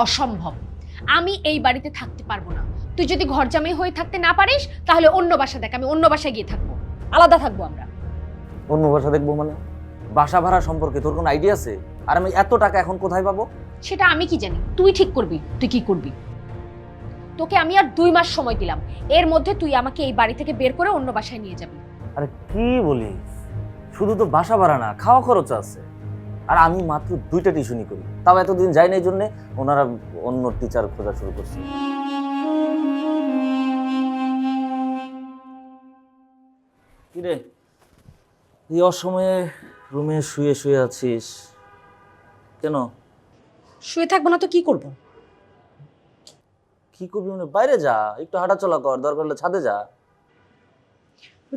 অসম্ভব। আমি এই বাড়িতে থাকতে পারবো না। তুই যদি ঘর জামাই হয়ে থাকতে না পারিস তাহলে অন্য বাসা দেখ, আমি অন্য বাসায় গিয়ে থাকবো, আলাদা থাকবো আমরা। অন্য বাসা দেখবো মানে? বাসা ভাড়া সম্পর্কে তোর কোনো আইডিয়া আছে? আর আমি এত টাকা এখন কোথায় পাবো? সেটা আমি কি জানি, তুই ঠিক করবি তুই কি করবি। তোকে আমি আর 2 মাস সময় দিলাম, এর মধ্যে তুই আমাকে এই বাড়ি থেকে বের করে অন্য বাসায় নিয়ে যাবি। আরে কি বলিস, শুধু তো বাসা ভাড়া না, খাওয়া খরচ আছে। আর আমি মাত্র 2টা টিউশনই করি, তাও এতদিন যাই না, এই জন্যে ওনারা অন্য টিচার খোঁজা শুরু করছে। কিরে, এই অসময়ে রুমে শুয়ে শুয়ে আছিস কেন? শুয়ে থাকবো না তো কি করব? কি করবি মানে? বাইরে যা, একটু হাঁটাচলা কর, দরকার হলে ছাদে যা।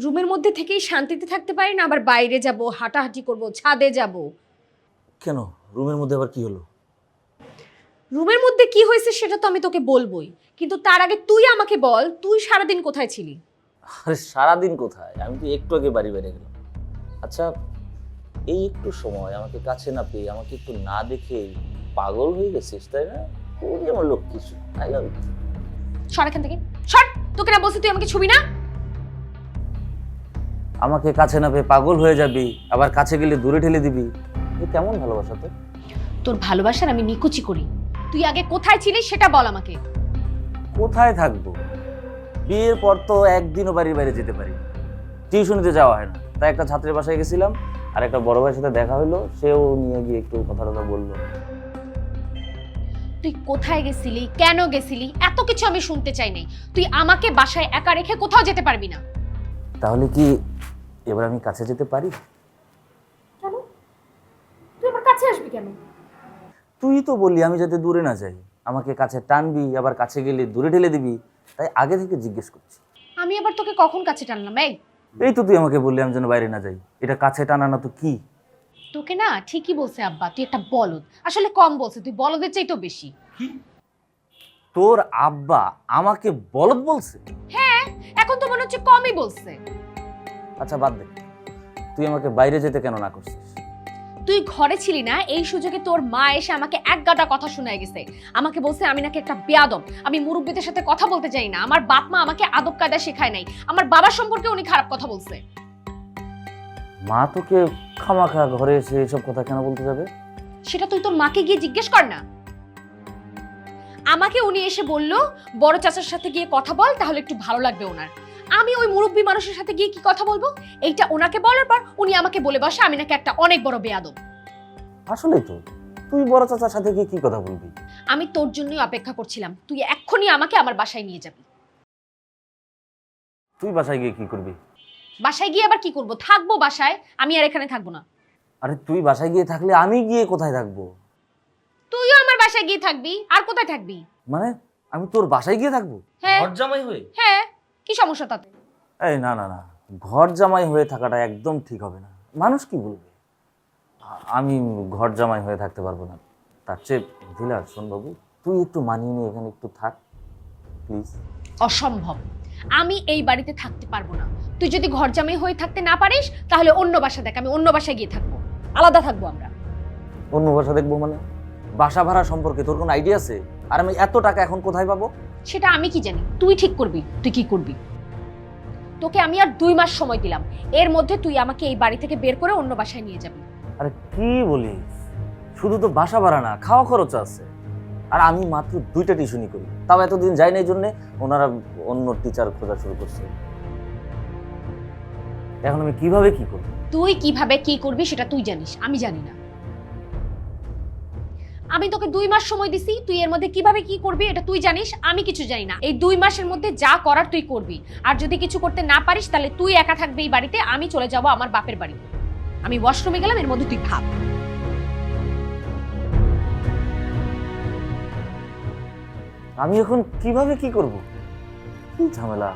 রুমের মধ্যে থেকেই শান্তিতে থাকতে পারি না, আবার বাইরে যাব, হাঁটাহাঁটি করব, ছাদে যাব। কেন, রুমের মধ্যে আবার কি হলো? রুমের মধ্যে কি হয়েছে সেটা তো আমি তোকে বলবোই, কিন্তু তার আগে তুই আমাকে বল, তুই সারাদিন কোথায় ছিলি? আরে সারাদিন কোথায়, আমি তো একটু আগে বাড়ি বাইরে গেলাম। আচ্ছা, এই একটু সময় আমাকে কাছে না পেয়ে, আমাকে একটু না দেখে পাগল হয়ে গেছিস, তাই না? ওই আমার লোক কিছু, আই লাভ ইউ। সর এখান থেকে, সর। তোকে না বলছি তুই আমাকে ছবি না। আমাকে কাছে না পেয়ে পাগল হয়ে যাবি, আবার কাছে গেলে দূরে ঠেলে দিবি। এ কেমন ভালোবাসা তোর? তোর ভালোবাসার আমি নিকুচি করি। তুই আগে কোথায় ছিলিস সেটা বল আমাকে। কোথায় থাকবো? বিয়ের পর তো একদিনও বাড়ির বাইরে যেতে পারি, টিউশনিতে যাওয়া হয় না, তাই একটা ছাত্রের বাসায় গেছিলাম, আর একটা বড় ভাইয়ের সাথে দেখা হলো, সেও নিয়ে গিয়ে একটু কথা টথা বললো। তুই কোথায় গেছিলি, কেন গেছিলি, এত কিছু আমি শুনতে চাই নাই। তুই আমাকে বাসায় একা রেখে কোথাও যেতে পারবি না। তাহলে কি এবার আমি কাছে যেতে পারি? কেন? তুই আমার কাছে আসবি কেন? তুই তো বললি আমি যাতে দূরে না যাই, আমাকে কাছে টানবি, আবার কাছে গেলে দূরে ঠেলে দিবি, তাই আগে থেকে জিজ্ঞেস করছি। আমি আবার তোকে কখন কাছে টানলাম? এই তো তুই আমাকে বললি আমি যেন বাইরে না যাই, এটা কাছে টানা না তো কি? তোকে না ঠিকই বলছে আব্বা, তুই একটা বলদ। আসলে কম বলছে, তুই বলদের চাইতেও বেশি। তোর আব্বা আমাকে বলদ বলছে? হ্যাঁ, এখন তো মনে হচ্ছে কমই বলছে। আচ্ছা বাদ দে, তুই আমাকে বাইরে যেতে কেন না করছিস? তুই ঘরে ছিলি না, এই সুযোগে তোর মা এসে আমাকে এক গাদা কথা শোনায় গেছে। আমাকে বলছে আমি নাকি একটা বেয়াদব, আমি মুরব্বিদের সাথে কথা বলতে চাই না, আমার বাপ মা আমাকে আদব কায়দা শেখায় নাই, আমার বাবার সম্পর্কে উনি খারাপ কথা বলছে। মা তোকে খামাখা ঘরে এসে এসব কথা কেন বলতে যাবে? সেটা তুই তোর মাকে গিয়ে জিজ্ঞেস কর না। আমাকে উনি এসে বলল বড় চাচার সাথে গিয়ে কথা বল, তাহলে একটু ভালো লাগবে ওনার। আমি ওই মুরব্বী মানুষের সাথে গিয়ে কি কথা বলবো? এইটা ওনাকে বলার পর উনি আমাকে বলে বসে আমি নাকি একটা অনেক বড় বেয়াদব। আসলেই তো, তুই বড় চাচার সাথে গিয়ে কি কথা বলবি? আমি তোর জন্যই অপেক্ষা করছিলাম, তুই এক্ষুনি আমাকে আমার বাসায় নিয়ে যাবি। তুই বাসায় গিয়ে কি করবি? বাসায় গিয়ে আবার কি করব? থাকবো বাসায়, আমি আর এখানে থাকবো না। আরে তুই বাসায় গিয়ে থাকলে আমি গিয়ে কোথায় থাকবো? তুইও আমার বাসায় গিয়ে থাকবি, আর কোথায় থাকবি? মানে আমি তোর বাসায় গিয়ে থাকবো হ্যাঁ। ঘর জামাই হয়ে? হ্যাঁ, কি সমস্যা তাতে? এই না না না, ঘর জামাই হয়ে থাকাটা একদম ঠিক হবে না, মানুষ কি বলবে। আমি ঘর জামাই হয়ে থাকতে পারবো না। তার চেয়ে দিলা, শোন বাবু, তুই একটু মানিয়ে নিয়ে এখানে একটু থাক প্লিজ। অসম্ভব। আমি এই বাড়িতে থাকতে পারবো না। তুই যদি ঘর জামাই হয়ে থাকতে না পারিস তাহলে অন্য বাসা দেখ, আমি অন্য বাসায় গিয়ে থাকবো, আলাদা থাকবো আমরা। অন্য বাসা দেখবো মানে? বাসা ভাড়া সম্পর্কে তোর কোনো আইডিয়া আছে? আর আমি এত টাকা এখন কোথায় পাবো? সেটা আমি কি জানি, তুই ঠিক করবি তুই কি করবি। তোকে আমি আর 2 মাস সময় দিলাম, এর মধ্যে তুই আমাকে এই বাড়ি থেকে বের করে অন্য বাসায় নিয়ে যাবি। আরে কি বলিস, শুধু তো বাসা ভাড়া না, খাওয়া খরচ আছে। আর আমি মাত্র 2টা টিউশনই করি, তাও এতদিন যাই না, এই জন্যে ওনারা অন্য টিচার খোঁজা শুরু করছে। এখন আমি কিভাবে কি করবো? তুই কিভাবে কি করবি সেটা তুই জানিস, আমি জানি না। আমি তোকে 2 মাস সময় দিছি, তুই এর মধ্যে কিভাবে কি করবি এটা তুই জানিস, আমি কিছু জানি না। এই 2 মাসের মধ্যে যা করার তুই করবি, আর যদি কিছু করতে না পারিস তাহলে তুই একা থাকবি এই বাড়িতে, আমি চলে যাব আমার বাপের বাড়ি। আমি ওয়াশরুমে গেলাম, এর মধ্যে তুই ভাব। আমি এখন কিভাবে কি করব? কি ঝামেলা।